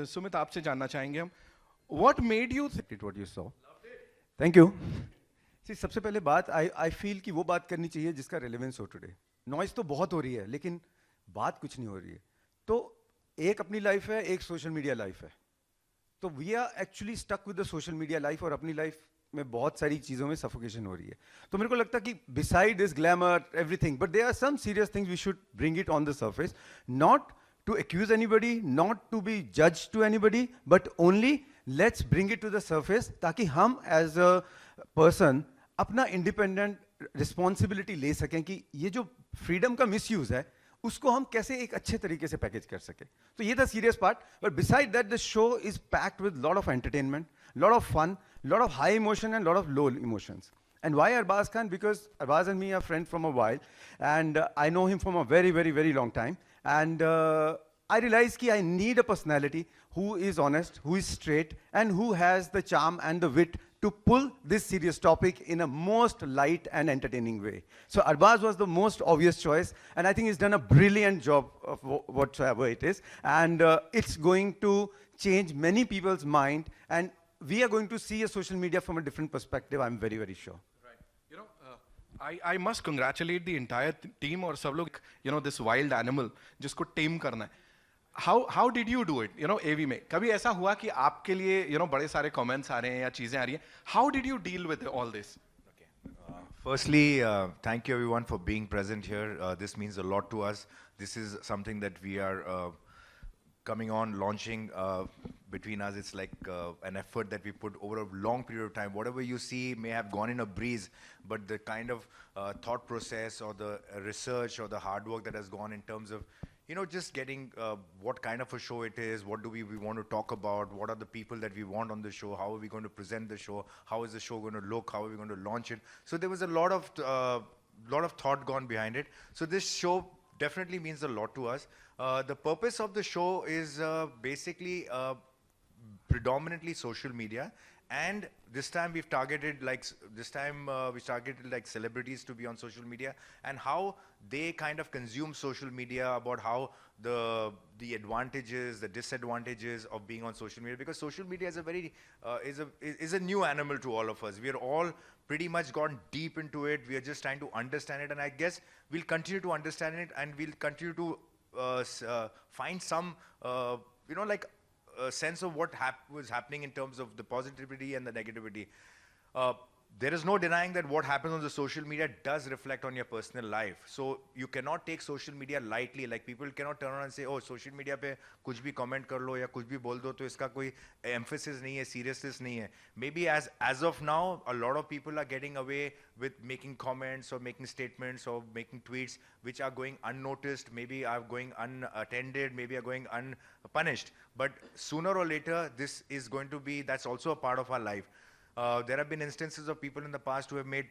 सुमित आपसे जानना चाहेंगे हम, what made you Did what you saw. Thank you. See, सबसे पहले बात I feel कि वो बात करनी चाहिए जिसका relevance हो today. Noise तो बहुत हो रही है, लेकिन बात कुछ नहीं हो रही है. तो एक अपनी लाइफ है, एक सोशल मीडिया लाइफ है. तो we are actually stuck with the social media life और अपनी लाइफ में बहुत सारी चीज़ों में सफोकेशन हो रही है. तो मेरे को लगता है कि beside this glamour everything, but there are some serious things we should bring it on the surface, not to accuse anybody, not to be judged to anybody, but only let's bring it to the surface ताकि हम as a person अपना independent responsibility ले सकें कि ये जो freedom का misuse है उसको हम कैसे एक अच्छे तरीके से पैकेज कर सकें. तो ये था serious part, but beside that the show is packed with lot of entertainment, lot of fun, lot of high emotion and lot of low emotions. And why Arbaz Khan? Because Arbaz and me are friends from a while, and I know him from a very, very, very long time. And I realized that I need a personality who is honest, who is straight, and who has the charm and the wit to pull this serious topic in a most light and entertaining way. So Arbaz was the most obvious choice, and I think he's done a brilliant job of whatsoever it is. And it's going to change many people's mind, and we are going to see a social media from a different perspective, I'm very, very sure. You know, I must congratulate the entire team और सब लोग, you know, this wild animal जिसको tame करना है. How did you do it? You know, AV में कभी ऐसा हुआ कि आपके लिए, you know, बड़े सारे comments आ रहे हैं या चीजें आ रही हैं. How did you deal with all this? Firstly, thank you everyone for being present here. This means a lot to us. This is something that we are coming on, launching between us. It's like an effort that we put over a long period of time. Whatever you see may have gone in a breeze, but the kind of thought process or the research or the hard work that has gone in terms of, you know, just getting what kind of a show it is, what do we want to talk about, what are the people that we want on the show, how are we going to present the show, how is the show going to look, how are we going to launch it. So there was a lot of thought gone behind it. So this show definitely means a lot to us. The purpose of the show is basically predominantly social media, and this time we've targeted like celebrities to be on social media and how they kind of consume social media, about how the advantages, the disadvantages of being on social media, because social media is a very is a new animal to all of us. We are all pretty much gone deep into it. We are just trying to understand it, and I guess we'll continue to understand it, and we'll continue to find some you know, like a sense of what was happening in terms of the positivity and the negativity. There is no denying that what happens on the social media does reflect on your personal life. So you cannot take social media lightly. Like, people cannot turn around and say, oh, social media पे कुछ भी comment कर लो या कुछ भी बोल दो तो इसका कोई emphasis नहीं है, seriousness नहीं है. Maybe as of now, a lot of people are getting away with making comments or making statements or making tweets which are going unnoticed, maybe are going unattended, maybe are going unpunished. But sooner or later, this is going to be, that's also a part of our life. There have been instances of people in the past who have made,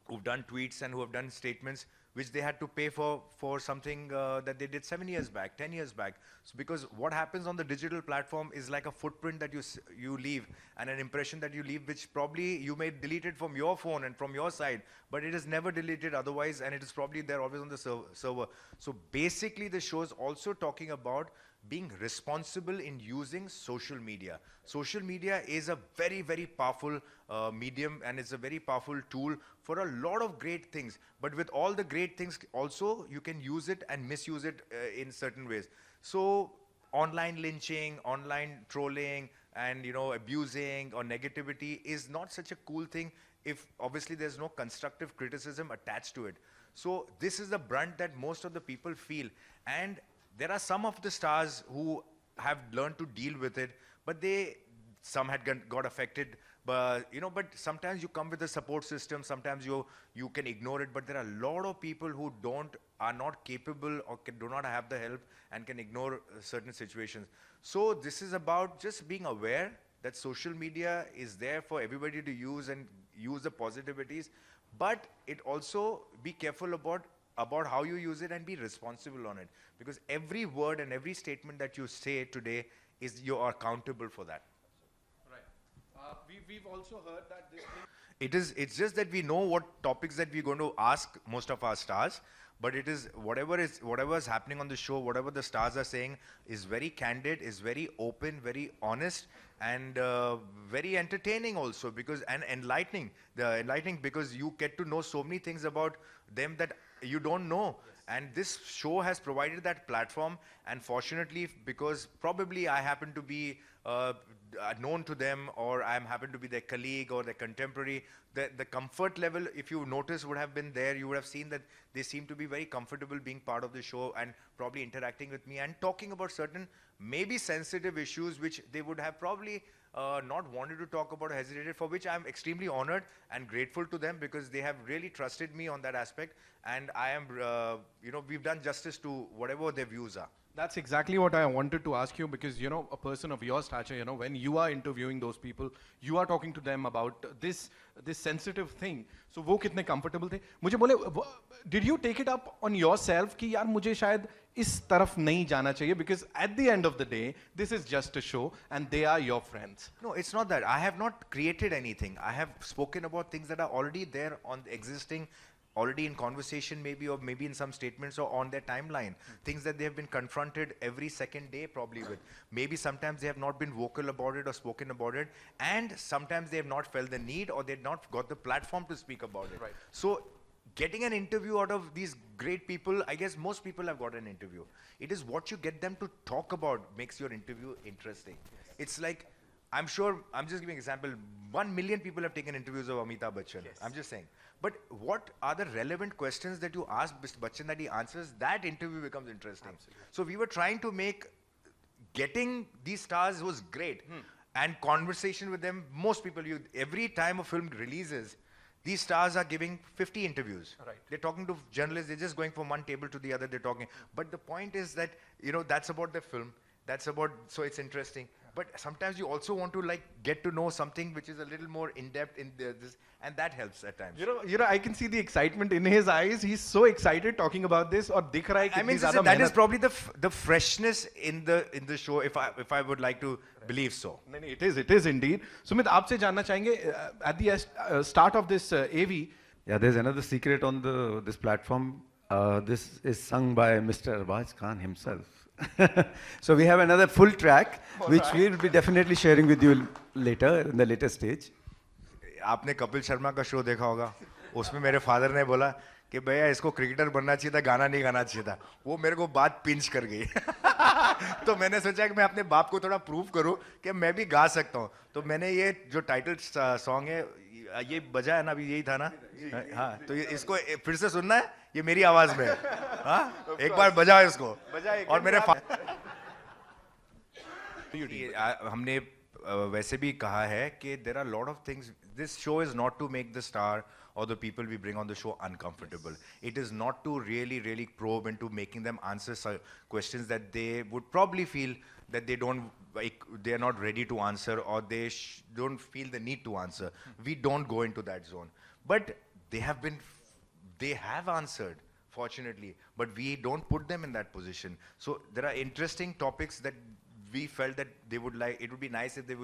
who've done tweets and who have done statements which they had to pay for something that they did 7 years back, 10 years back. So because what happens on the digital platform is like a footprint that you leave, and an impression that you leave, which probably you may delete it from your phone and from your side, but it is never deleted otherwise, and it is probably there always on the server. So basically the show is also talking about being responsible in using social media. Social media is a very, very powerful medium, and it's a very powerful tool for a lot of great things. But with all the great things, also you can use it and misuse it in certain ways. So online lynching, online trolling, and, you know, abusing or negativity is not such a cool thing if obviously there's no constructive criticism attached to it. So this is the brunt that most of the people feel, and there are some of the stars who have learned to deal with it, but some had got affected. But, you know, but sometimes you come with a support system, sometimes you can ignore it, but there are a lot of people who are not capable or do not have the help and can ignore certain situations. So this is about just being aware that social media is there for everybody to use and use the positivities, but it also be careful about how you use it and be responsible on it. Because every word and every statement that you say today, you are accountable for that. Right. We've also heard that this thing. It's just that we know what topics that we're going to ask most of our stars, but it is whatever is happening on the show, whatever the stars are saying is very candid, is very open, very honest, and very entertaining also, because and enlightening because you get to know so many things about them that you don't know. And this show has provided that platform, and fortunately, because probably I happen to be known to them, or I happen to be their colleague or their contemporary, the comfort level, if you notice, would have been there. You would have seen that they seem to be very comfortable being part of the show and probably interacting with me and talking about certain maybe sensitive issues which they would have probably not wanted to talk about or hesitated, for which I'm extremely honored and grateful to them, because they have really trusted me on that aspect, and I am, we've done justice to whatever their views are. That's exactly what I wanted to ask you, because a person of your stature, when you are interviewing those people, you are talking to them about this sensitive thing. So वो कितने comfortable थे? मुझे बोले, did you take it up on yourself कि यार मुझे शायद इस तरफ नहीं जाना चाहिए, because at the end of the day, this is just a show and they are your friends. No, it's not that. I have not created anything. I have spoken about things that are already there on existing, already in conversation maybe, or maybe in some statements or on their timeline. Things that they have been confronted every second day probably with. Maybe sometimes they have not been vocal about it or spoken about it, and sometimes they have not felt the need, or they've not got the platform to speak about it. Right. So getting an interview out of these great people, I guess most people have got an interview. It is what you get them to talk about makes your interview interesting. Yes. It's like, I'm sure, I'm just giving an example, 1 million people have taken interviews of Amitabh Bachchan. Yes. I'm just saying. But what are the relevant questions that you ask Mr. Bachchan that he answers? That interview becomes interesting. Absolutely. So we were trying to make, getting these stars was great. And conversation with them, most people, every time a film releases, these stars are giving 50 interviews. Right. They're talking to journalists, they're just going from one table to the other, they're talking. But the point is that, that's about the film. That's about, so it's interesting. But sometimes you also want to get to know something which is a little more in-depth in this, and that helps at times. I can see the excitement in his eyes. He's so excited talking about this. Or dikh raha hai I mean, that is probably the freshness in the show, if I would like to believe so. It is indeed. Sumit, आपसे जानना चाहेंगे, at the start of this AV. Yeah, there's another secret on this platform. This is sung by Mr. Arbaz Khan himself. So we have another full track, which we'll be definitely sharing with you later, in the later stage. आपने कपिल शर्मा का show देखा होगा, उसमें मेरे father ने बोला कि भैया इसको क्रिकेटर बनना चाहिए था, गाना नहीं गाना चाहिए था. वो मेरे को बात पिंच कर गई. तो मैंने सोचा कि मैं अपने बाप को थोड़ा प्रूव करूं कि मैं भी गा सकता हूं. तो मैंने ये जो टाइटल सॉन्ग है, ये बजा है ना, अभी यही था ना. हाँ, तो इसको फिर से सुनना है, ये मेरी आवाज में है. हाँ, एक बार बजाओ इसको. और मेरे हमने वैसे भी कहा है कि there are a lot of things. This show is not to make the star or the people we bring on the show uncomfortable. It is not to really probe into making them answer questions that they would probably feel that they are not ready to answer, or they don't feel the need to answer. We don't go into that zone. But they have answered, fortunately, but we don't put them in that position. So there are interesting topics that we felt that it would be nice if they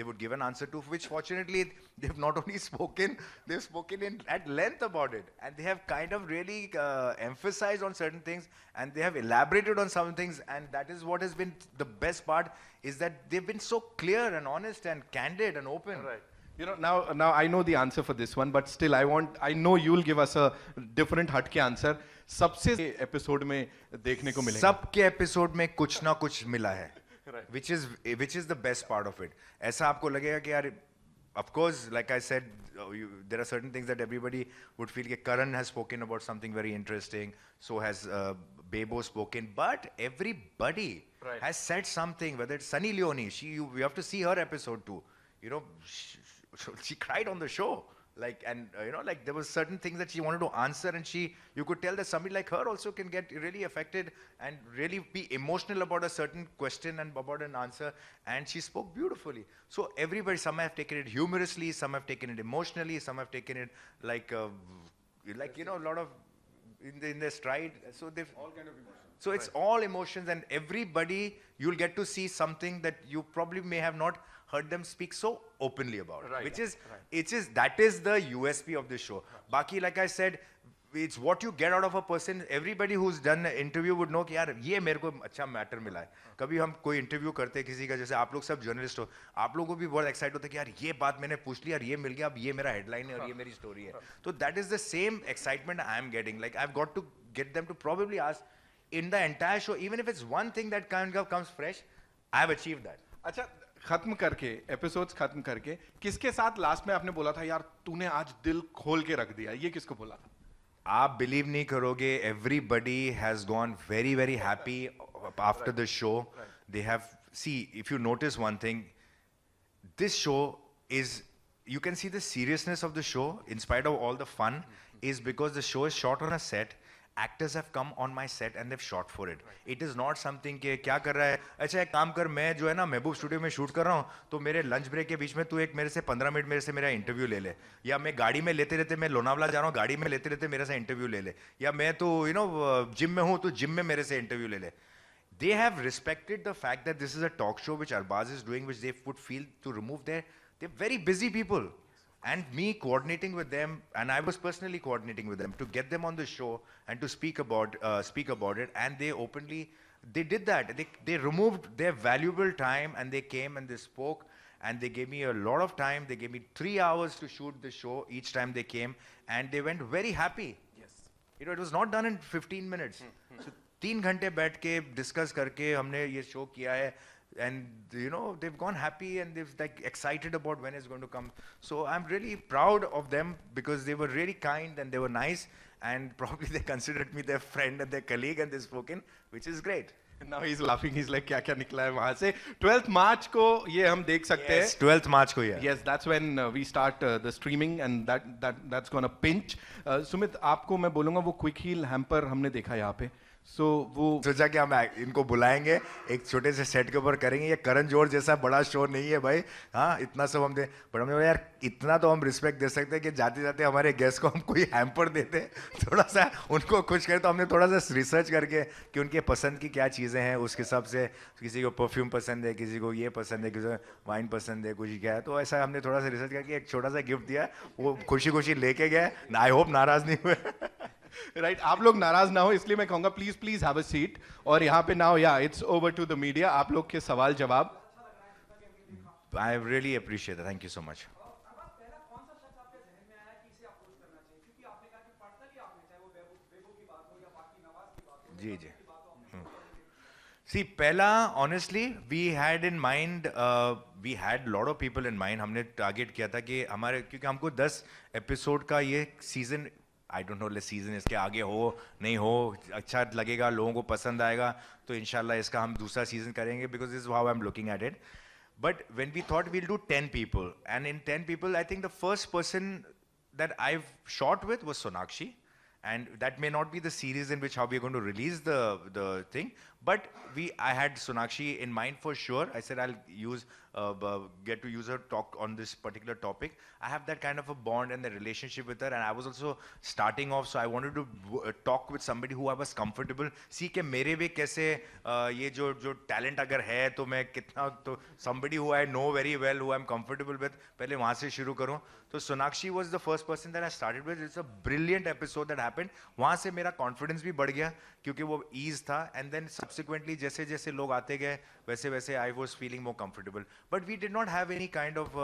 would give an answer to, which fortunately they've not only spoken, they've spoken at length about it, and they have kind of really emphasized on certain things, and they have elaborated on some things, and that is what has been the best part, is that they've been so clear and honest and candid and open. Right. Now I know the answer for this one, but still I know you'll give us a different हटके answer. सबसे episode में देखने को मिलेगा. सबके episode में कुछ ना कुछ मिला है. Right. Which is the best part of it. ऐसा आपको लगेगा कि यार, of course, like I said, there are certain things that everybody would feel that Karan has spoken about something very interesting, so has Bebo spoken, but everybody has said something, whether it's Sunny Leone, you have to see her episode too. She cried on the show. There was certain things that she wanted to answer, and you could tell that somebody like her also can get really affected and really be emotional about a certain question and about an answer, and she spoke beautifully. So everybody, some have taken it humorously, some have taken it emotionally, some have taken it a lot of in their stride. So they've all kind of emotions. So it's all emotions, and everybody, you'll get to see something that you probably may have not heard them speak so openly about, that is the USP of this show. Baki, like I said, it's what you get out of a person. Everybody who's done an interview would know कि यार ये मेरे को अच्छा matter मिला है. कभी हम कोई इंटरव्यू करते हैं किसी का, जैसे आप लोग सब जर्नलिस्ट हो, आप लोगों को भी बहुत एक्साइट होता है कि यार ये बात मैंने पूछ ली, यार ये मिल गया, अब ये मेरा हेडलाइन है और ये मेरी स्टोरी है. तो that is the same excitement I am getting. Like I have got to get them to probably ask in the entire show, even if it's one thing that kind of comes fresh, I have achieved that. अच्छा, खत्म करके episodes खत्म करके किसके साथ last में आपने बोला था यार तूने आज दिल खोल के रख दिया, ये किसको बोला था? आप बिलीव नहीं करोगे, everybody has gone very, very happy after the show. They have, see, if you notice one thing, this show is, you can see the seriousness of the show, in spite of all the fun, is because the show is shot on a set. Actors have come on my set and they've shot for it. It is not something कि क्या कर रहा है, अच्छा एक काम कर, मैं जो है ना महबूब स्टूडियो में शूट कर रहा हूँ, तो मेरे लंच ब्रेक के बीच में तू एक मेरे से 15 मिनट मेरे से मेरा इंटरव्यू ले ले, या मैं गाड़ी में लेते लेते मैं लोनावला जा रहा हूँ, गाड़ी में लेते लेते मेरे से इंटरव्यू ले ले, या मैं तो यू नो जिम में हूँ तो जिम में मेरे से इंटरव्यू ले ले. They have respected the fact that this is a talk show which Arbaz is doing, which they would feel to remove they're very busy people. And me coordinating with them, and I was personally coordinating with them to get them on the show and to speak about it, and they openly, they did that. They removed their valuable time and they came and they spoke and they gave me a lot of time. They gave me 3 hours to shoot the show each time they came, and they went very happy. Yes. You know, it was not done in 15 minutes. So 3 घंटे बैठ के discuss करके हमने ये show किया है. And you know, they've gone happy and they've like excited about when it's going to come. So I'm really proud of them because they were really kind and they were nice, and probably they considered me their friend and their colleague, and they've spoken, which is great. Now he's laughing. He's like, क्या क्या निकला है वहाँ से? 12th March को ये हम देख सकते हैं. Yes, 12th March को, yeah. Yes, that's when we start the streaming, and that's gonna pinch. Sumit, आपको मैं बोलूँगा वो क्विक हील हैम्पर हमने देखा यहाँ पे. So वो सोचा कि हम इनको बुलाएंगे, एक छोटे से सेट के ऊपर करेंगे. ये करण जोहर जैसा बड़ा शो नहीं है भाई. हाँ, इतना सब हम दे, पर हमने बोला यार इतना तो हम रिस्पेक्ट दे सकते हैं कि जाते जाते हमारे गेस्ट को हम कोई हैम्पर देते, थोड़ा सा उनको खुश करें. तो हमने थोड़ा सा रिसर्च करके कि उनके पसंद की क्या चीज़ें हैं, उसके हिसाब से किसी को परफ्यूम पसंद है, किसी को ये पसंद है, किसी को वाइन पसंद है, कुछ क्या है. तो ऐसा हमने थोड़ा सा रिसर्च करके एक छोटा सा गिफ्ट दिया. वो खुशी खुशी लेके गए. आई होप नाराज नहीं हुए. राइट, आप लोग नाराज ना हो इसलिए मैं कहूंगा please please have a seat. और यहाँ पे नाउ या it's over to the media. आप लोग के सवाल जवाब. I really appreciate, thank you so much. जी जी. See, पहला honestly we had in mind, we had lot of people in mind. हमने टारगेट किया था कि हमारे, क्योंकि हमको 10 एपिसोड का ये season, I don't know season इसके आगे हो नहीं हो, अच्छा लगेगा, लोगों को पसंद आएगा तो इंशाल्लाह इसका हम दूसरा सीजन करेंगे, because this is how I am looking at it. But when we thought we'll do 10 people, and in 10 people I think the first person that I've shot with was Sonakshi, and that may not be the series in which how we're going to release the thing, but I had Sonakshi in mind for sure. I said I'll get to use her talk on this particular topic. I have that kind of a bond and the relationship with her, and I was also starting off, so I wanted to talk with somebody who I was comfortable. See कि मेरे भी कैसे ये जो talent अगर है तो मैं कितना, तो somebody who I know very well, who I'm comfortable with, पहले वहाँ से शुरू करूँ. तो Sonakshi was the first person that I started with. It's a brilliant episode that happened. वहाँ से मेरा confidence भी बढ़ गया क्योंकि वो ease था, and then subsequently जैसे जैसे लोग आते गए वैसे वैसे I was feeling more comfortable. But we did not have any kind of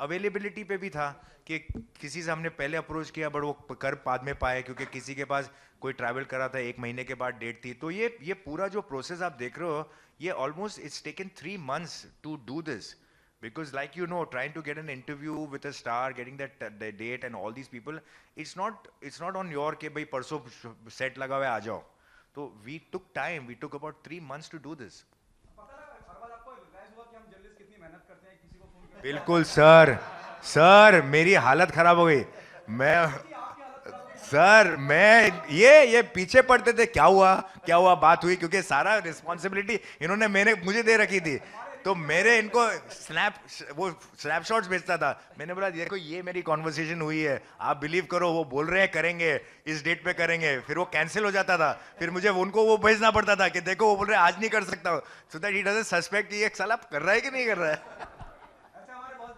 availability पे भी था कि किसी से हमने पहले अप्रोच किया बट वो कर बाद में पाए क्योंकि किसी के पास कोई ट्रैवल करा था, 1 महीने के बाद डेट थी. तो ये पूरा जो प्रोसेस आप देख रहे हो, ये almost it's taken 3 months to do this. Because like you know, trying to get an interview with a star, getting that the date and all these people, it's not on your के भाई परसों set लगा हुआ है आ जाओ. तो we took time, we took about 3 months to do this. बिल्कुल sir मेरी हालत खराब हो गई. मैं ये पीछे पड़ते थे, क्या हुआ बात हुई, क्योंकि सारा रिस्पॉन्सिबिलिटी इन्होंने मुझे दे रखी थी. तो मेरे इनको स्नैपशॉट्स भेजता था. मैंने बोला देखो ये मेरी कॉन्वर्सेशन हुई है, आप बिलीव करो वो बोल रहे हैं करेंगे, इस डेट पे करेंगे, फिर वो कैंसिल हो जाता था, फिर मुझे उनको वो भेजना पड़ता था कि देखो वो बोल रहे हैं आज नहीं कर सकता, so that he doesn't suspect ये साला कर रहा है कि नहीं कर रहा है.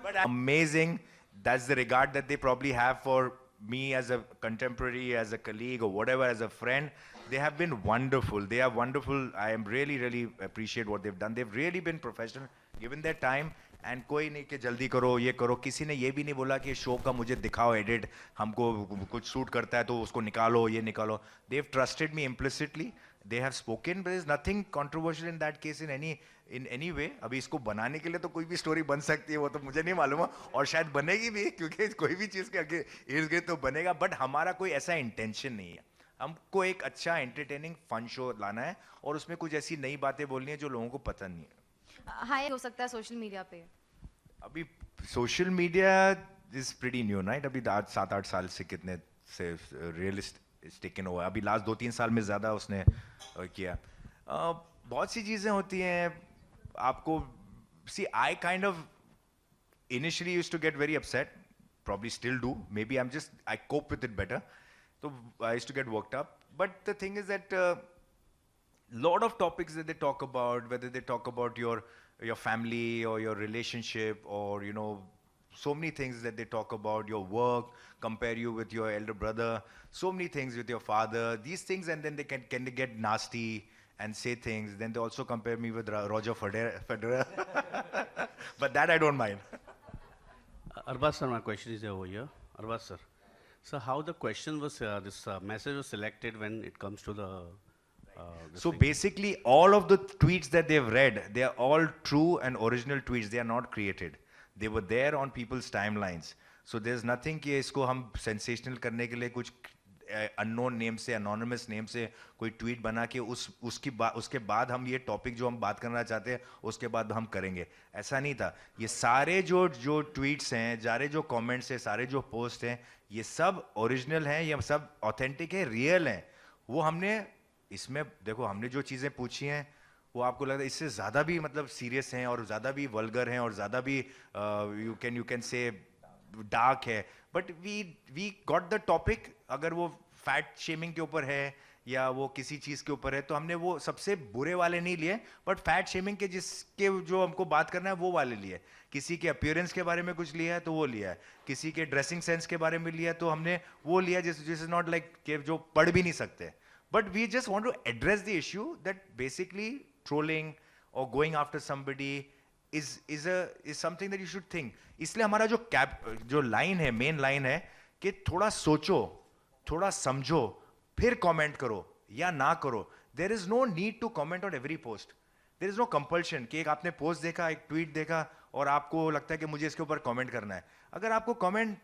But amazing, that's the regard that they probably have for me as a contemporary, as a colleague, or whatever, as a friend, they have been wonderful. They are wonderful. I am really, really appreciate what they've done. They've really been professional, given their time. And कोई नहीं कि जल्दी करो ये करो, किसी ने ये भी नहीं बोला कि शो का मुझे दिखाओ एडिट, हमको कुछ सूट करता है तो उसको निकालो ये निकालो. They've trusted me implicitly. They have spoken, but there's nothing controversial in that case in any way. अभी इसको बनाने के लिए तो कोई भी स्टोरी बन सकती है, वो तो मुझे नहीं मालूम है, और शायद बनेगी भी, क्योंकि कोई भी चीज़ के आगे इर्द गिर्द तो बनेगा. बट हमारा कोई ऐसा इंटेंशन नहीं है. हमको एक अच्छा एंटरटेनिंग फन शो लाना है और उसमें कुछ ऐसी नई बातें बोलनी है जो लोगों को पता नहीं है. हाई हो सकता है सोशल मीडिया पे. अभी social media is pretty new right. अभी 7-8 साल से कितने से रियलिस्ट टेकन ओवर. अभी लास्ट 2-3 साल में ज़्यादा उसने किया. बहुत सी चीज़ें होती हैं आपको. See I kind of initially used to get very upset, probably still do. Maybe I cope with it better. So I used to get worked up. But the thing is that lot of topics that they talk about, whether they talk about your family or your relationship, or so many things that they talk about, your work, compare you with your elder brother, so many things with your father, these things, and then they can get nasty and say things. Then they also compare me with Roger Federer. But that I don't mind. Arbaz sir, my question is over here. Arbaz sir. So how the question was, this message was selected when it comes to the... So basically, all of the tweets that they've read, they are all true and original tweets. They are not created. They were there on people's timelines. So there's nothing कि इसको हम sensational करने के लिए कुछ unknown name से, anonymous name से कोई tweet बना के उसके बाद हम ये topic जो हम बात करना चाहते हैं उसके बाद हम करेंगे. ऐसा नहीं था. ये सारे जो tweets हैं, सारे जो comments हैं, सारे जो posts हैं, ये सब original हैं, ये सब authentic है, real हैं. वो हमने इसमें देखो, हमने जो चीज़ें पूछी हैं वो आपको लगता है इससे ज़्यादा भी मतलब सीरियस हैं और ज़्यादा भी वल्गर हैं और ज़्यादा भी यू कैन से डार्क है. But we got the topic. अगर वो फैट शेमिंग के ऊपर है या वो किसी चीज़ के ऊपर है तो हमने वो सबसे बुरे वाले नहीं लिए, बट फैट शेमिंग के जिसके जो हमको बात करना है वो वाले लिए. किसी के अपीयरेंस के बारे में कुछ लिया है तो वो लिया है, किसी के ड्रेसिंग सेंस के बारे में लिया तो हमने वो लिया जिस इज नॉट लाइक कि जो पढ़ भी नहीं सकते. But we just want to address the issue that basically trolling or going after somebody is something that you should think. इसलिए हमारा जो line है, main line है कि थोड़ा सोचो, थोड़ा समझो, फिर comment करो या ना करो. There is no need to comment on every post. There is no compulsion कि एक आपने post देखा, एक tweet देखा और आपको लगता है कि मुझे इसके ऊपर comment करना है. अगर आपको comment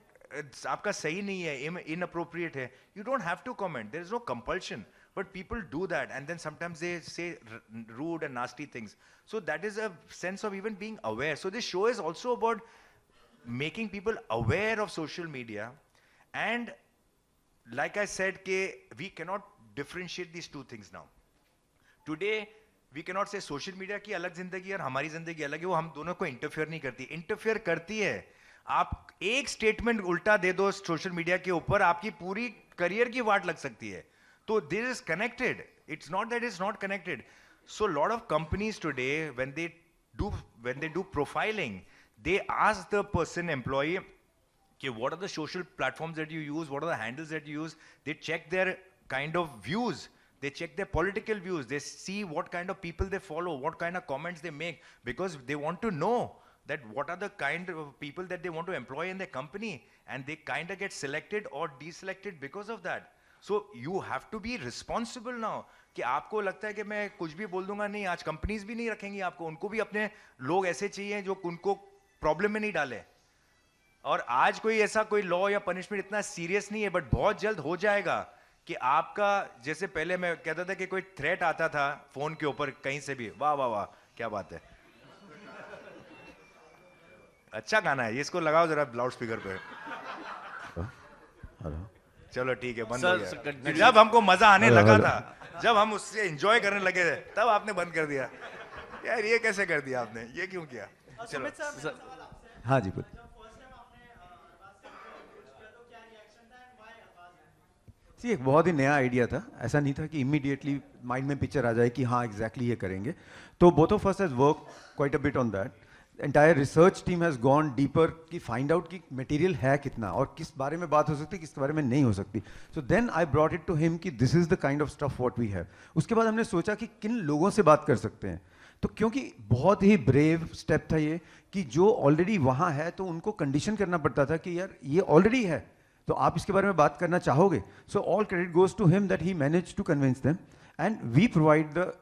आपका सही नहीं है, inappropriate है, you don't have to comment. There is no compulsion. But people do that, and then sometimes they say rude and nasty things. So that is a sense of even being aware. So this show is also about making people aware of social media. And like I said, we cannot differentiate these two things now. Today, we cannot say social media की अलग जिंदगी और हमारी जिंदगी अलग है. वो हम दोनों को interfere नहीं करती. Interfere करती है. आप एक statement उल्टा दे दो social media के ऊपर, आपकी पूरी career की वाट लग सकती है. So this is connected. It's not that it's not connected. So a lot of companies today, when they do profiling, they ask the employee, okay, what are the social platforms that you use? What are the handles that you use? They check their kind of views. They check their political views. They see what kind of people they follow, what kind of comments they make, because they want to know that what are the kind of people that they want to employ in their company, and they kind of get selected or deselected because of that. So you have to be responsible now. कि आपको लगता है कि मैं कुछ भी बोल दूंगा, नहीं, आज कंपनीज भी नहीं रखेंगी आपको, उनको भी अपने लोग ऐसे चाहिए जो उनको प्रॉब्लम में नहीं डाले. और आज कोई लॉ या पनिशमेंट इतना सीरियस नहीं है, बट बहुत जल्द हो जाएगा कि आपका, जैसे पहले मैं कहता था कि कोई थ्रेट आता था फोन के ऊपर कहीं से भी, वाह वाह वाह क्या बात है, अच्छा गाना है ये, इसको लगाओ जरा लाउड स्पीकर पे. चलो ठीक है, बंद हो गया. जब हमको मजा आने लगा था, जब हम उससे एंजॉय करने लगे थे, तब आपने बंद कर दिया. यार ये कैसे कर दिया आपने, ये क्यों किया? चलो. हाँ जी बोलिए. एक बहुत ही नया आइडिया था. ऐसा नहीं था कि इमीडिएटली माइंड में पिक्चर आ जाए कि हाँ एग्जैक्टली ये करेंगे. तो both of us has work quite a bit on that. Entire research team has gone deeper कि फाइंड आउट कि मटेरियल है कितना और किस बारे में बात हो सकती है, किस बारे में नहीं हो सकती. So then I brought it to him कि this is the kind of stuff what we have. उसके बाद हमने सोचा कि किन लोगों से बात कर सकते हैं. तो क्योंकि बहुत ही ब्रेव स्टेप था ये कि जो ऑलरेडी वहाँ है तो उनको कंडीशन करना पड़ता था कि यार ये ऑलरेडी है तो आप इसके बारे में बात करना चाहोगे. So all credit goes to him that he manage to convince them and we provide the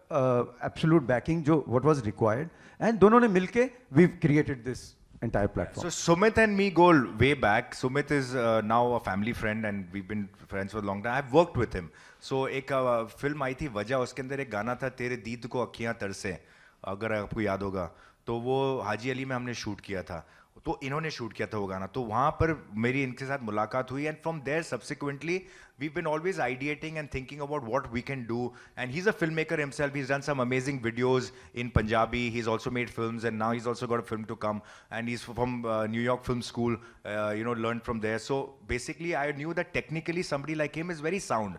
absolute backing जो व्हाट वाज रिक्वायर्ड एंड दोनों ने मिलके we created this entire platform. So Sumit and me go way back. Sumit is now a family friend and we've been friends for a long time. I've worked with him. So एक film आई थी वजह, उसके अंदर एक गाना था तेरे दीद को अखियां तरसे, अगर आपको याद होगा, तो वो हाजी अली में हमने शूट किया था, तो इन्होंने शूट किया था वो गाना, तो वहाँ पर मेरी इनके साथ मुलाकात हुई and from there subsequently we've been always ideating and thinking about what we can do. And he's a filmmaker himself. He's done some amazing videos in Punjabi. He's also made films and now he's also got a film to come. And he's from New York Film School, learned from there. So basically I knew that technically somebody like him is very sound.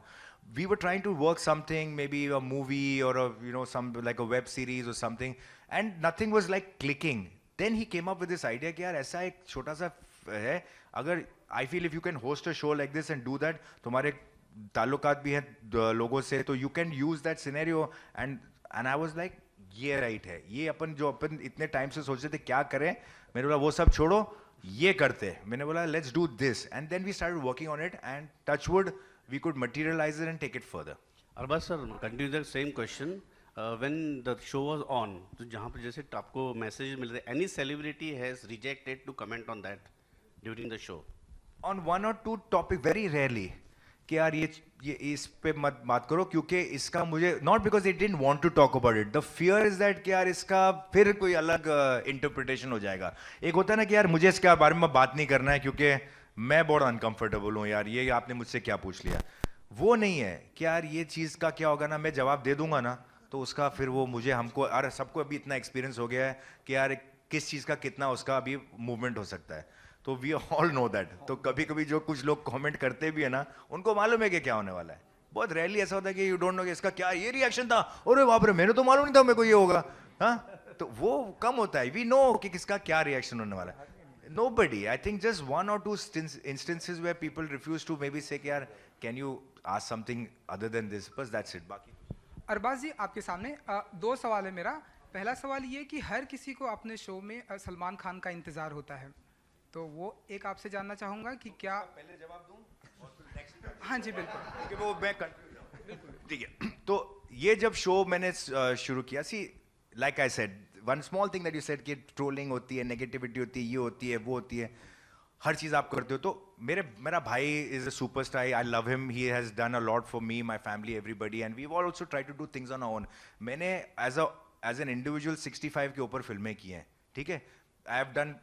We were trying to work something, maybe a movie or some like a web series or something, and nothing was like clicking. Then he came up with this idea कि यार ऐसा एक छोटा सा है, अगर I feel if you can host a show like this and do that, तुम्हारे ताल्लुकात भी हैं लोगों से, तो you can use that scenario and I was like ये राइट है, ये अपन जो अपन इतने टाइम से सोच रहे थे क्या करें, मैंने बोला वो सब छोड़ो ये करते, मैंने बोला let's do this and then we started working on it and touch wood we could materialize it and take it further. Arbaz sir, continue the same question. When the show was on, तो जहाँ पर जैसे आपको message मिल रहे, any celebrity has rejected to comment on that during the show? On one or two topic, very rarely, कि यार ये इस पे मत बात करो क्योंकि इसका मुझे, not because they didn't want to talk about it, the fear is that कि यार इसका फिर कोई अलग इंटरप्रिटेशन हो जाएगा. एक होता है ना कि यार मुझे इसके बारे में बात नहीं करना है क्योंकि मैं बहुत अनकंफर्टेबल हूँ यार, ये आपने मुझसे क्या पूछ लिया. वो नहीं है कि यार ये चीज़ का क्या होगा ना, मैं जवाब दे दूंगा ना तो उसका फिर वो मुझे हमको अरे सबको अभी इतना एक्सपीरियंस हो गया है कि यार किस चीज़ का कितना उसका अभी मूवमेंट हो सकता है, तो वी ऑल नो दैट. तो कभी कभी जो कुछ लोग कमेंट करते भी है ना, उनको मालूम है कि क्या होने वाला है. बहुत रेयरली ऐसा होता है कि यू डोंट नो कि इसका क्या ये रिएक्शन था, अरे बाप रे मैंने तो मालूम नहीं था मेरे को ये होगा. हाँ, तो वो कम होता है. वी नो कि किसका क्या रिएक्शन होने वाला है. Nobody. I think just one or two instances where people refuse to maybe say कि यार can you ask something other than this, बस that's it. बाकी अरबाज जी आपके सामने दो सवाल है मेरा. पहला सवाल ये कि हर किसी को अपने शो में सलमान खान का इंतजार होता है, तो वो एक आपसे जानना चाहूँगा कि क्या पहले जवाब दूं और फिर नेक्स्ट. हाँ जी बिल्कुल. क्योंकि वो मैं कंफ्यूज. ठीक है, तो ये जब शो मैंने शुरू किया, see like I said one small thing that you said कि ट्रोलिंग होती है, नेगेटिविटी होती है, ये होती है, वो होती है, हर चीज़ आप करते हो. तो मेरा भाई is a superstar. I love him. He has done a lot for me, my family, everybody, and we all also try to do things on our own. मैंने एज एन इंडिविजुअल 65 के ऊपर फिल्में की हैं. ठीक है, आई हैव डन,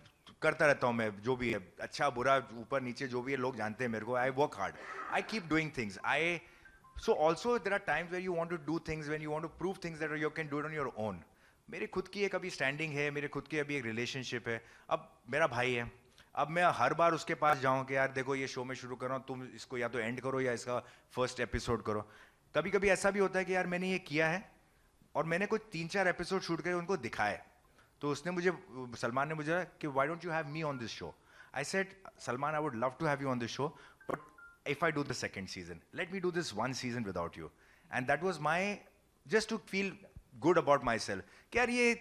करता रहता हूँ मैं जो भी है, अच्छा बुरा ऊपर नीचे जो भी है, लोग जानते हैं मेरे को. I work hard, I keep doing things. So also there are times where you want to do things, when you want to prove things that you can do it on your own. मेरे खुद की एक अभी standing है, मेरे खुद की अभी एक रिलेशनशिप है. अब मेरा भाई है, अब मैं हर बार उसके पास जाऊं कि यार देखो ये शो में शुरू कर रहा हूं, तुम इसको या तो एंड करो या इसका फर्स्ट एपिसोड करो. कभी कभी ऐसा भी होता है कि यार मैंने ये किया है और मैंने कुछ 3-4 एपिसोड शूट करके उनको दिखाए, तो उसने मुझे, सलमान ने मुझे कि why don't you have me on this show. I said Salman I would love to have you on this show, but if I do the second season, let me do this one season without you. And that was my, just to feel good about myself. कि यार ये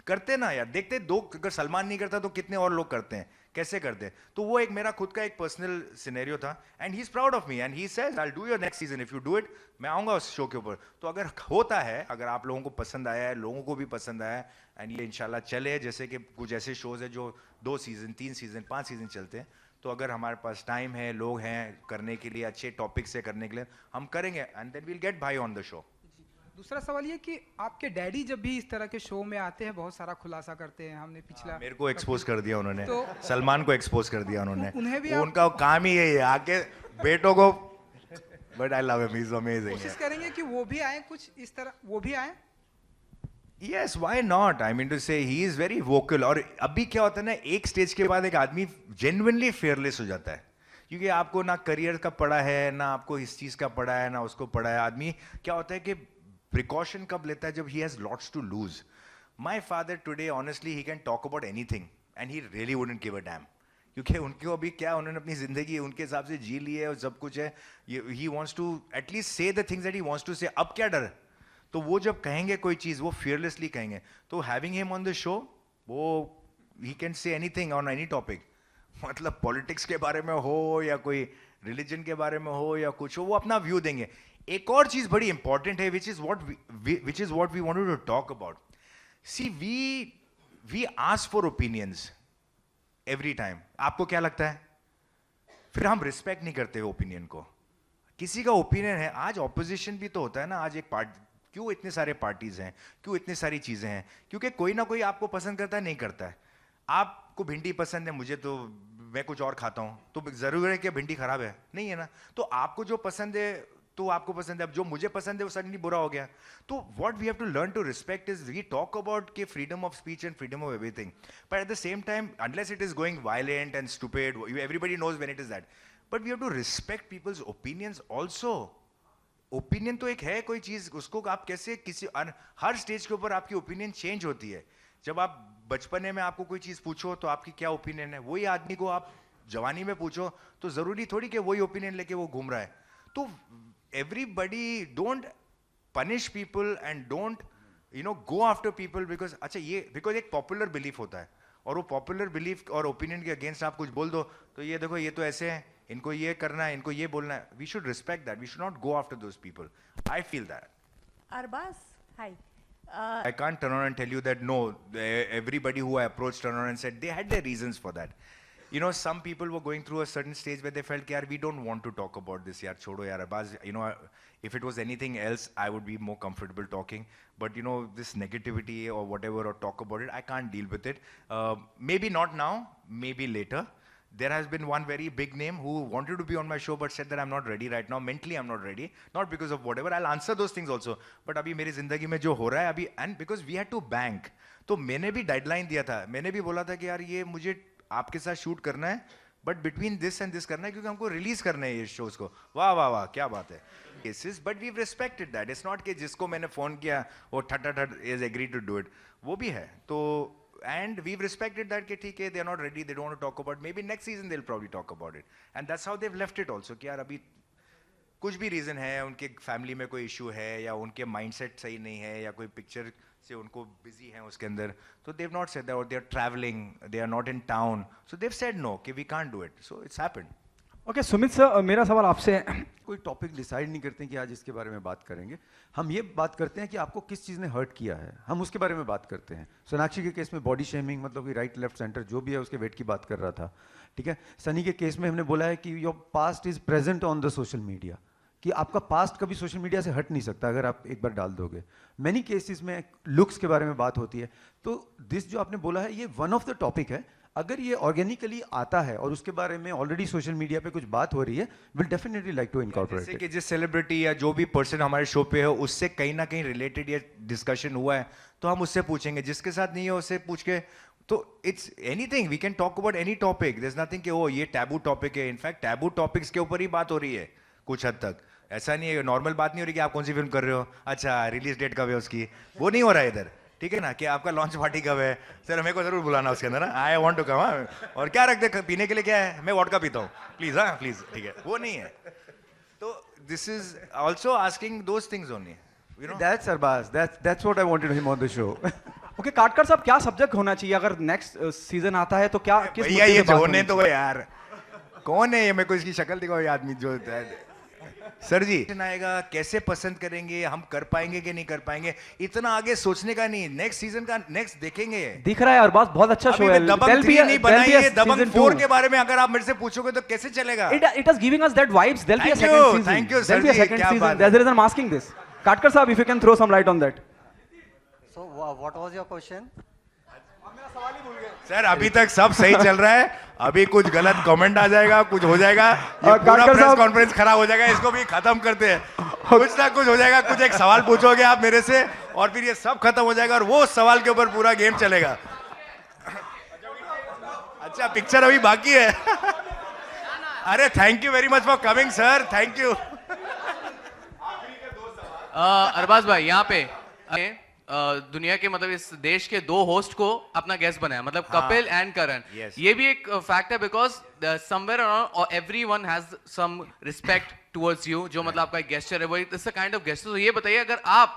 करते ना यार, देखते दो, अगर सलमान नहीं करता तो कितने और लोग करते हैं, कैसे करते हैं. तो वो एक मेरा खुद का एक पर्सनल सिनेरियो था. And he is proud of me and he says I will do your next season if you do it. मैं आऊँगा उस शो के ऊपर. तो अगर होता है, अगर आप लोगों को पसंद आया है, लोगों को भी पसंद आया है, एंड ये इंशाल्लाह चले, जैसे कि कुछ ऐसे शोज है जो 2 सीजन 3 सीजन 5 सीजन चलते हैं, तो अगर हमारे पास टाइम है, लोग हैं करने के लिए, अच्छे टॉपिक से करने के लिए, हम करेंगे and then we will get भाई ऑन द शो. दूसरा सवाल ये कि आपके डैडी जब भी इस तरह के शो में आते हैं बहुत सारा खुलासा करते हैं. हमने पिछला मेरे को एक्सपोज कर दिया उन्होंने, तो सलमान को एक्सपोज कर दिया उन्होंने. उन्हें भी उनका काम ही यही है आके बेटों को, but I love him, he is amazing. कोशिश करेंगे कि वो भी आए, कुछ इस तरह वो भी आए. Yes, why not? I mean to say, he is very vocal. और अभी क्या होता है ना, एक स्टेज के बाद एक आदमी genuinely fearless हो जाता है, क्योंकि आपको ना करियर का पड़ा है, ना आपको इस चीज़ का पड़ा है, ना उसको पड़ा है. आदमी क्या होता है कि प्रिकॉशन कब लेता है, जब he has lots to lose. My father today, honestly, he can talk about anything and he really wouldn't give a damn. क्योंकि उनको अभी क्या उन्होंने अपनी जिंदगी उनके हिसाब से जी ली है और सब कुछ है. He wants to at least say the things that he wants to say. अब क्या डर है? तो वो जब कहेंगे कोई चीज़ वो fearlessly कहेंगे. तो having him on the show, वो he can say anything on any topic. मतलब पॉलिटिक्स के बारे में हो या कोई रिलीजन के बारे में हो या कुछ हो, वो अपना व्यू देंगे. एक और चीज़ बड़ी इंपॉर्टेंट है which is what we wanted to talk about. See, we ask for opinions every time. आपको क्या लगता है? फिर हम रिस्पेक्ट नहीं करते ओपिनियन को. किसी का ओपिनियन है. आज ऑपोजिशन भी तो होता है ना. आज एक पार्टी, क्यों इतने सारे पार्टीज हैं, क्यों इतनी सारी चीजें हैं? क्योंकि कोई ना कोई आपको पसंद करता है, नहीं करता है. आपको भिंडी पसंद है, मुझे तो मैं कुछ और खाता हूं, तो जरूर है कि भिंडी खराब है? नहीं है ना. तो आपको जो पसंद है तो आपको पसंद है, अब जो मुझे पसंद है वो सडनली बुरा हो गया. तो what we have to learn to respect is we talk about के freedom of speech and freedom of everything, but at the same time unless it is going violent and stupid, everybody knows when it is that, but we have to respect people's opinions also. Opinion तो एक है कोई चीज, उसको आप कैसे किसी हर stage के ऊपर आपकी ओपिनियन चेंज होती है. जब आप बचपने में आपको कोई चीज पूछो तो आपकी क्या ओपिनियन है, वही आदमी को आप जवानी में पूछो तो जरूरी थोड़ी कि वही ओपिनियन लेके वो घूम रहा है. तो everybody don't punish people and don't go after people because अच्छा ये because एक popular belief होता है और वो popular belief और opinion के against आप कुछ बोल दो तो ये देखो ये तो ऐसे हैं, इनको ये करना है, इनको ये बोलना है. We should respect that. We should not go after those people. I feel that. Arbaz, hi. I can't turn around and tell you that no, everybody who I approached turned around and said they had their reasons for that. Some people were going through a certain stage where they felt, yaar, we don't want to talk about this, yaar, chodo yaar, Arbaz, if it was anything else, I would be more comfortable talking. But, this negativity or whatever, or talk about it, I can't deal with it. Maybe not now, maybe later. There has been one very big name who wanted to be on my show but said that I'm not ready right now. Mentally, I'm not ready. Not because of whatever. I'll answer those things also. But अभी मेरी जिंदगी में जो हो रहा है अभी, and because we had to bank, तो मैंने भी डेडलाइन दिया था. मैंने भी बोला था कि यार ये मुझे आपके साथ शूट करना है, but between this and this करना है क्योंकि हमको रिलीज करना है ये शोज को. वाह वाह वाह, क्या बात है. Cases, but we respected that. It's not कि जिसको मैंने फोन किया वो that is agree to do it, वो भी है. तो and we've respected that कि ठीक है, they're not ready, they don't want to talk about, maybe next season they'll probably talk about it, and that's how they've left it also कि यार अभी कुछ भी रीजन है, उनके फैमिली में कोई इशू है या उनके माइंडसेट सही नहीं है या कोई पिक्चर से उनको बिजी है उसके अंदर, तो they've not said that, or they're traveling, they are not in town, so they've said no कि we can't do it, so it's happened. Okay Sumit sir, मेरा सवाल आपसे है. कोई टॉपिक डिसाइड नहीं करते हैं कि आज इसके बारे में बात करेंगे. हम ये बात करते हैं कि आपको किस चीज़ ने हर्ट किया है, हम उसके बारे में बात करते हैं. सोनाक्षी के केस में बॉडी शेमिंग, मतलब कि राइट लेफ्ट सेंटर जो भी है उसके वेट की बात कर रहा था, ठीक है. सनी के केस में हमने बोला है कि your past is present on the social media, कि आपका पास्ट कभी सोशल मीडिया से हट नहीं सकता अगर आप एक बार डाल दोगे. मैनी केसेस में लुक्स के बारे में बात होती है. तो दिस जो आपने बोला है ये वन ऑफ द टॉपिक है. अगर ये ऑर्गेनिकली आता है और उसके बारे में ऑलरेडी सोशल मीडिया पे कुछ बात हो रही है, will definitely like to incorporate. जैसे कि जिस सेलिब्रिटी या जो भी पर्सन हमारे शो पे है उससे कहीं ना कहीं रिलेटेड या डिस्कशन हुआ है तो हम उससे पूछेंगे. जिसके साथ नहीं है उससे पूछ के, तो it's anything, we can talk about any topic. There is nothing कि ओ ये टैबू टॉपिक है. इनफैक्ट टैबू टॉपिक्स के ऊपर ही बात हो रही है कुछ हद तक. ऐसा नहीं है, नॉर्मल बात नहीं हो रही कि आप कौन सी फिल्म कर रहे हो, अच्छा रिलीज डेट कब है उसकी, वो नहीं हो रहा है इधर. ठीक है ना, कि आपका लॉन्च पार्टी कब है, सर मेरे को जरूर बुलाना उसके अंदर. I want to come. और क्या रखते पीने के लिए, क्या है, मैं वोडका पीता हूँ प्लीज. हाँ प्लीज, ठीक है, वो नहीं है. तो this is also asking those things only, you know. That's Arbaaz, that's what I wanted him on the show. Okay Katkar साहब, क्या सब्जेक्ट होना चाहिए अगर नेक्स्ट सीजन आता है तो क्या, किस भैया मुद्दे ये पे बात जोने होनी तो यार कौन है ये, मेरे को इसकी शक्ल दिखाओ ये आदमी जो सर जी आएगा, कैसे पसंद करेंगे, हम कर पाएंगे कि नहीं कर पाएंगे, इतना आगे सोचने का नहीं. नेक्स्ट सीजन का नेक्स्ट देखेंगे. दिख रहा है अरबाज, बहुत अच्छा शो है. दबंग 3 नहीं बनाई है, दबंग 4 के बारे में अगर आप मेरे से पूछोगे तो कैसे चलेगा. It is giving us that vibes. There'll be a Thank second you, season. thank you, There'll be a sir ji, second क्या season. बात That's the reason I'm asking this. Katkar साहब, if you can throw some light on that. So what was your question? Sir अभी तक सब सही चल रहा है, अभी कुछ गलत कमेंट आ जाएगा, कुछ हो जाएगा, ये पूरा काटकर प्रेस साहब- कॉन्फ्रेंस खराब हो जाएगा, इसको भी खत्म करते हैं. कुछ ना कुछ हो जाएगा, कुछ एक सवाल पूछोगे आप मेरे से और फिर ये सब खत्म हो जाएगा और वो सवाल के ऊपर पूरा गेम चलेगा. अच्छा पिक्चर अभी बाकी है. अरे thank you very much for coming sir, thank you. Arbaaz भाई यहाँ पे दुनिया के मतलब इस देश के 2 होस्ट को अपना गेस्ट बनाया, मतलब कपिल एंड करण। Yes. ये भी एक फैक्ट है because somewhere around everyone has some respect towards you, जो मतलब आपका एक गेस्चर है, वो it's a kind of gesture. तो ये बताइए, अगर आप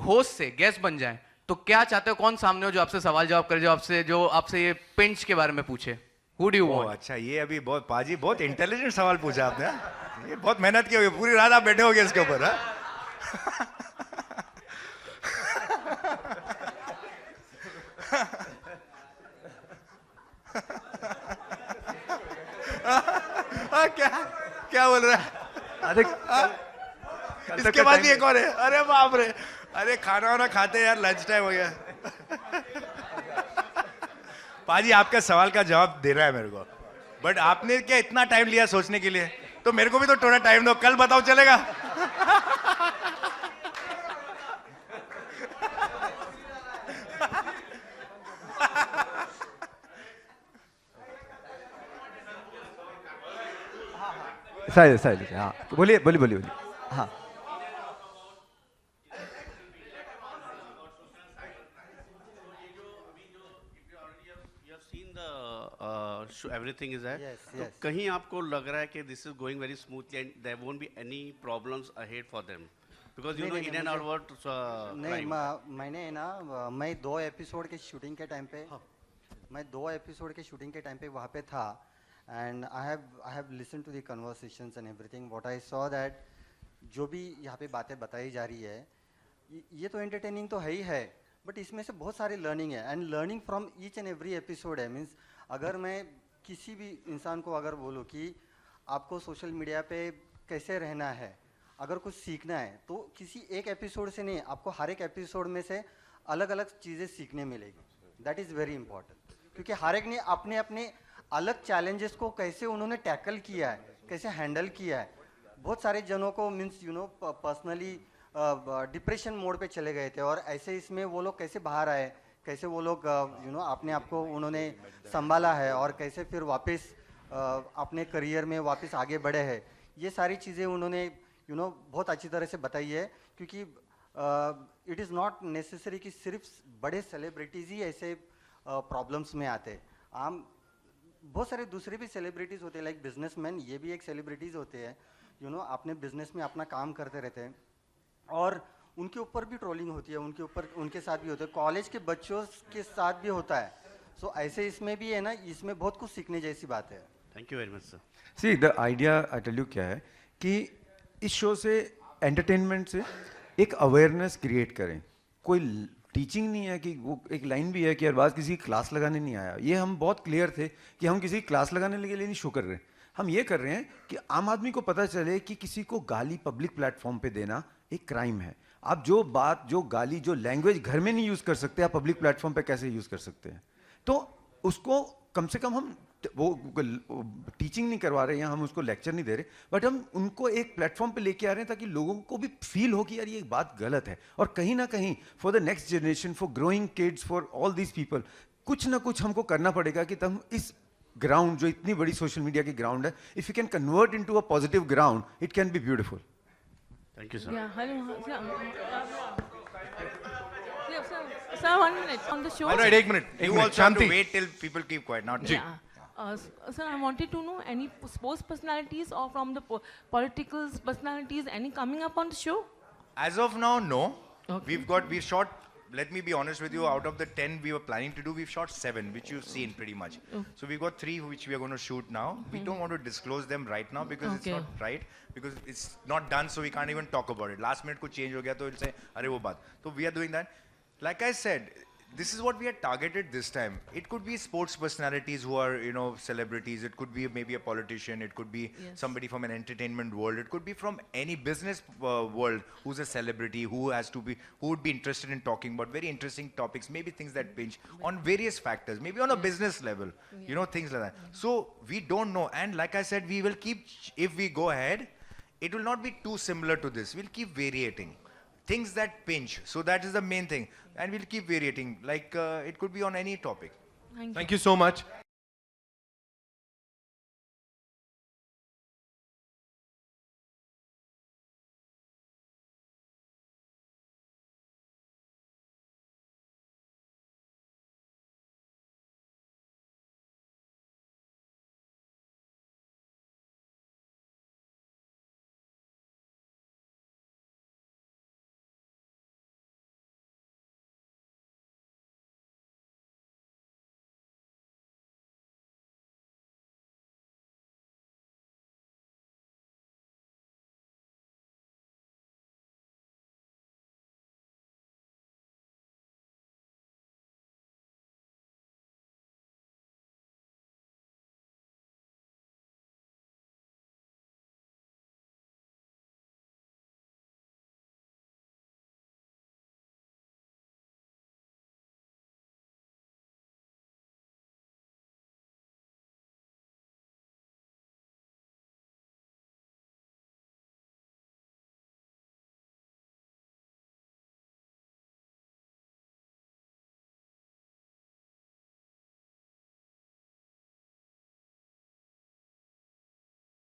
होस्ट से गेस्ट बन जाएं तो क्या चाहते हो, कौन सामने हो जो आपसे सवाल जवाब करे, जो आपसे ये पिंच के बारे में पूछे? Who do you want? अच्छा, ये अभी बहुत पाजी बहुत इंटेलिजेंट सवाल पूछा आपने, हाँ? ये बहुत मेहनत की होगी, पूरी रात आप बैठे होगे इसके ऊपर, हाँ? क्या क्या बोल रहा है? अरे इसके बाद भी एक और है, अरे बाप रे, अरे खाना वाना खाते यार, लंच टाइम हो गया। पाजी आपका सवाल का जवाब देना है मेरे को, बट आपने क्या इतना टाइम लिया सोचने के लिए, तो मेरे को भी तो थोड़ा टाइम दो, कल बताओ चलेगा? साइलेंस, हाँ बोलिए बोलिए बोलिए बोलिए, हाँ। एवरीथिंग इज है, Yes, तो yes. कहीं आपको लग रहा है कि this is going very smoothly and there won't be any problems ahead for them, because you know in and out नहीं मैंने ना मैं 2 एपिसोड के शूटिंग के टाइम पे वहाँ पे था, and I have listen to the conversations and everything. What I saw that जो भी यहाँ पे बातें बताई जा रही है, ये तो एंटरटेनिंग तो है ही है, बट इसमें से बहुत सारी लर्निंग है, and learning from each and every episode है। मीन्स अगर मैं किसी भी इंसान को अगर बोलूँ कि आपको सोशल मीडिया पे कैसे रहना है, अगर कुछ सीखना है, तो किसी एक एपिसोड से नहीं, आपको हर एक एपिसोड में से अलग अलग चीज़ें सीखने मिलेगी। दैट इज़ वेरी इंपॉर्टेंट, क्योंकि हर एक ने अपने अपने अलग चैलेंजेस को कैसे उन्होंने टैकल किया है, कैसे हैंडल किया है। बहुत सारे जनों को मीन्स पर्सनली डिप्रेशन मोड पे चले गए थे, और ऐसे इसमें वो लोग कैसे बाहर आए, कैसे वो लोग अपने आप को उन्होंने संभाला है, और कैसे फिर वापस अपने करियर में वापस आगे बढ़े हैं। ये सारी चीज़ें उन्होंने बहुत अच्छी तरह से बताई है, क्योंकि इट इज़ नॉट नेसेसरी कि सिर्फ बड़े सेलिब्रिटीज़ ही ऐसे प्रॉब्लम्स में आते हैं। आम बहुत सारे दूसरे भी सेलिब्रिटीज़ होते हैं, लाइक बिजनेसमैन, ये भी एक सेलिब्रिटीज़ होते हैं, अपने बिजनेस में अपना काम करते रहते हैं, और उनके ऊपर भी ट्रोलिंग होती है, उनके साथ भी होता है, कॉलेज के बच्चों के साथ भी होता है। सो ऐसे इसमें भी है ना, इसमें बहुत कुछ सीखने जैसी बात है। Thank you very much sir. See the idea I tell you क्या है कि इस शो से एंटरटेनमेंट से एक अवेयरनेस क्रिएट करें। कोई टीचिंग नहीं है, कि वो एक लाइन भी है कि अरबाज किसी की क्लास लगाने नहीं आया। ये हम बहुत क्लियर थे कि हम किसी की क्लास लगाने के लिए नहीं शो कर रहे। हम ये कर रहे हैं कि आम आदमी को पता चले कि किसी को गाली पब्लिक प्लेटफॉर्म पे देना एक क्राइम है। आप जो बात, जो गाली, जो लैंग्वेज घर में नहीं यूज़ कर सकते, आप पब्लिक प्लेटफॉर्म पे कैसे यूज़ कर सकते हैं? तो उसको कम से कम हम वो टीचिंग नहीं करवा रहे हैं, हम उसको लेक्चर नहीं दे रहे, बट हम उनको एक प्लेटफॉर्म पे लेके आ रहे हैं ताकि लोगों को भी फील हो कि यार ये बात गलत है। और कहीं ना कहीं for the next generation, for growing kids, for all these people, कुछ ना कुछ हमको करना पड़ेगा कि हम इस ग्राउंड, जो इतनी बड़ी सोशल मीडिया की ग्राउंड है, if you can convert into a positive ground, it can be beautiful. Thank you sir. Yeah, hello. Sir, 1 minute on the show. All right, एक minute You also have to Shanti. wait till people keep quiet, not Yeah. Sir, I wanted to know any sports personalities or from the political personalities, any coming up on the show? As of now, no. Okay. We've shot, let me be honest with you, out of the 10 we were planning to do, we've shot 7, which you've seen pretty much. So we've got 3 which we are going to shoot now. We don't want to disclose them right now because it's Okay. not right, because it's not done, so we can't even talk about it. Last minute कुछ change हो गया तो it'll say, अरे वो बात. So we are doing that. Like I said, this is what we had targeted this time. It could be sports personalities who are, celebrities. It could be maybe a politician. It could be somebody from an entertainment world. It could be from any business world who's a celebrity, who would be interested in talking about very interesting topics, maybe things that pinch on various factors, maybe on a business level, things like that. So we don't know. And like I said, we will keep, if we go ahead, it will not be too similar to this. We'll keep variating. Things that pinch. So that is the main thing. And we'll keep variating. Like, it could be on any topic. Thank you so much.